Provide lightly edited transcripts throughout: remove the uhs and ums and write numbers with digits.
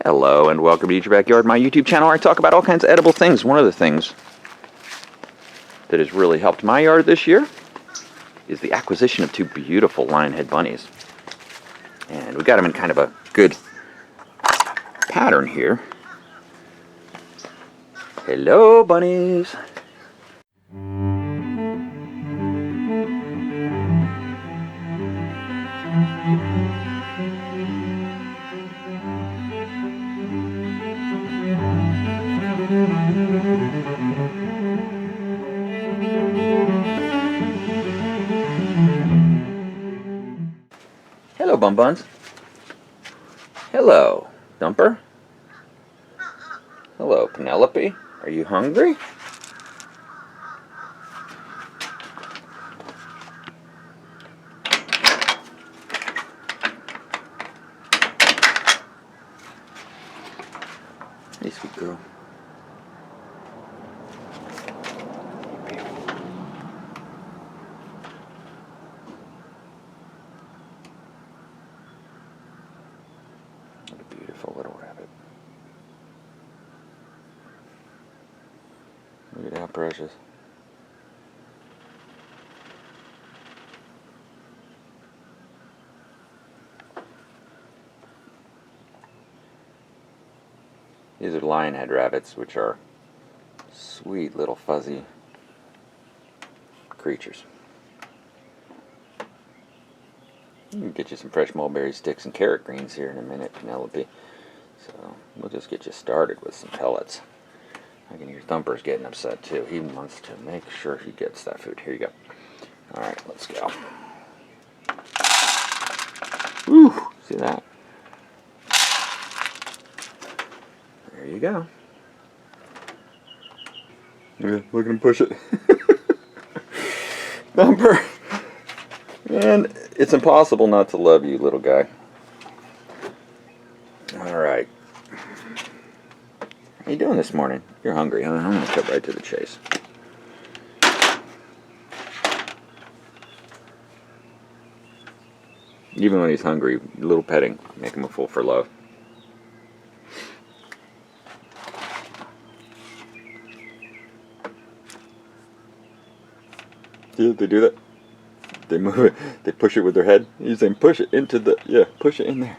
Hello and welcome to Eat Your Backyard, my YouTube channel where I talk about all kinds of edible things. One of the things that has really helped my yard this year is the acquisition of two beautiful lionhead bunnies. And we got them in kind of a good pattern here. Hello, bunnies. Hello, Bum Buns. Hello, Dumper. Hello, Penelope. Are you hungry? Hey, sweet girl. What a beautiful little rabbit. Look at how precious. These are lionhead rabbits, which are sweet little fuzzy creatures. We'll get you some fresh mulberry sticks and carrot greens here in a minute, Penelope. So we'll just get you started with some pellets. I can hear Thumper's getting upset too. He wants to make sure he gets that food. Here you go. Alright, let's go. Woo! See that? There you go. Yeah, look at him push it. Thumper! And it's impossible not to love you, little guy. Alright. How you doing this morning? You're hungry, huh? I'm going to cut right to the chase. Even when he's hungry, a little petting, make him a fool for love. Yeah, they do that. They move it. They push it with their head. You're saying push it into the, yeah, push it in there.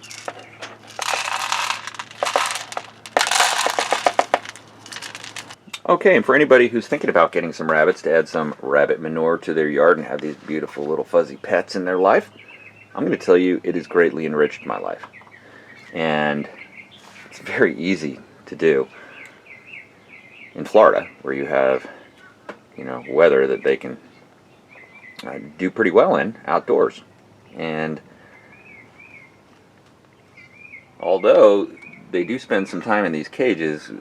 Okay, and for anybody who's thinking about getting some rabbits to add some rabbit manure to their yard and have these beautiful little fuzzy pets in their life, I'm going to tell you it has greatly enriched my life. And it's very easy to do. In Florida, where you have, you know, weather that they can do pretty well in outdoors. And although they do spend some time in these cages,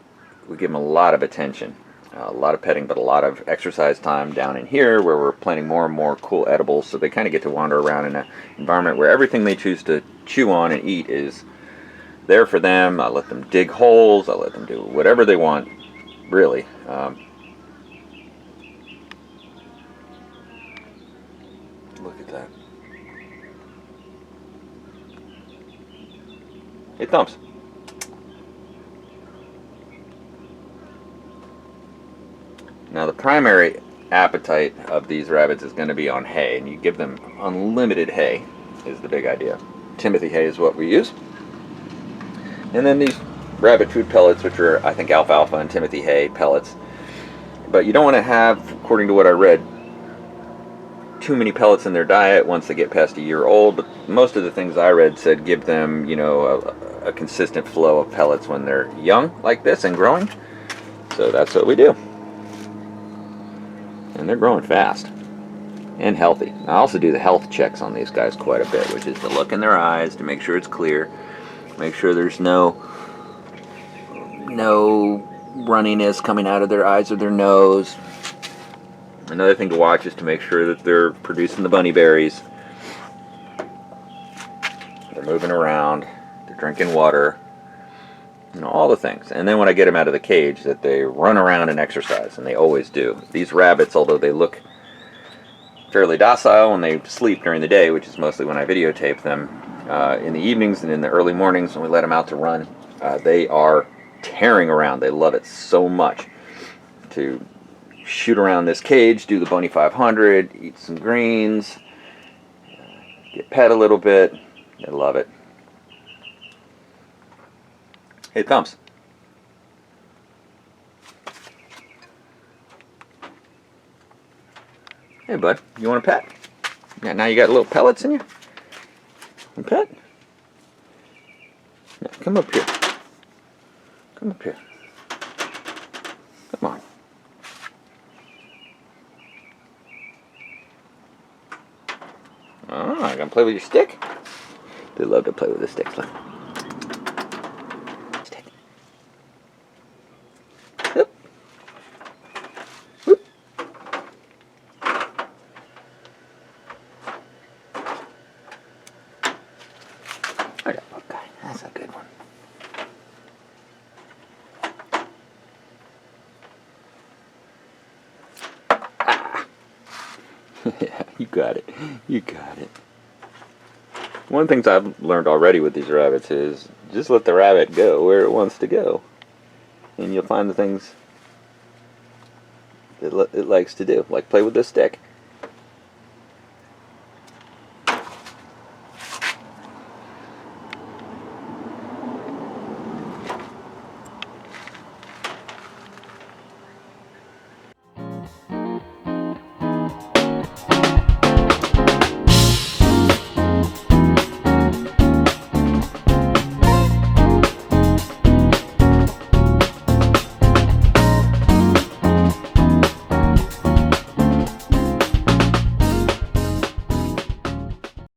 we give them a lot of attention, a lot of petting, but a lot of exercise time down in here where we're planting more and more cool edibles, so they kind of get to wander around in an environment where everything they choose to chew on and eat is there for them. I let them dig holes, I let them do whatever they want, really. Look at that. Hey, Thumps. Now the primary appetite of these rabbits is going to be on hay, and you give them unlimited hay is the big idea. Timothy hay is what we use. And then these rabbit food pellets, which are, I think, alfalfa and Timothy hay pellets. But you don't want to have, according to what I read, too many pellets in their diet once they get past a year old. But most of the things I read said give them, you know, a consistent flow of pellets when they're young like this and growing. So that's what we do. And they're growing fast and healthy. I also do the health checks on these guys quite a bit, which is to look in their eyes to make sure it's clear, make sure there's no runniness coming out of their eyes or their nose. Another thing to watch is to make sure that they're producing the bunny berries. They're moving around, they're drinking water, you know, all the things. And then when I get them out of the cage, that they run around and exercise, and they always do. These rabbits, although they look fairly docile when they sleep during the day, which is mostly when I videotape them, in the evenings and in the early mornings when we let them out to run, They are tearing around. They love it so much to shoot around this cage, do the bunny 500, eat some greens, get pet a little bit. They love it. Hey, Thumbs. Hey, bud. You want a pet? Yeah, now you got little pellets in you? A pet? Yeah, come up here. Come up here. Come on. Oh, gonna play with your stick? They love to play with the sticks. Look. Stick. Whoop. Whoop. Oh, that little guy. That's a good one. Ah. Yeah, you got it. You got it. One of the things I've learned already with these rabbits is just let the rabbit go where it wants to go, and you'll find the things that it likes to do, like play with this stick.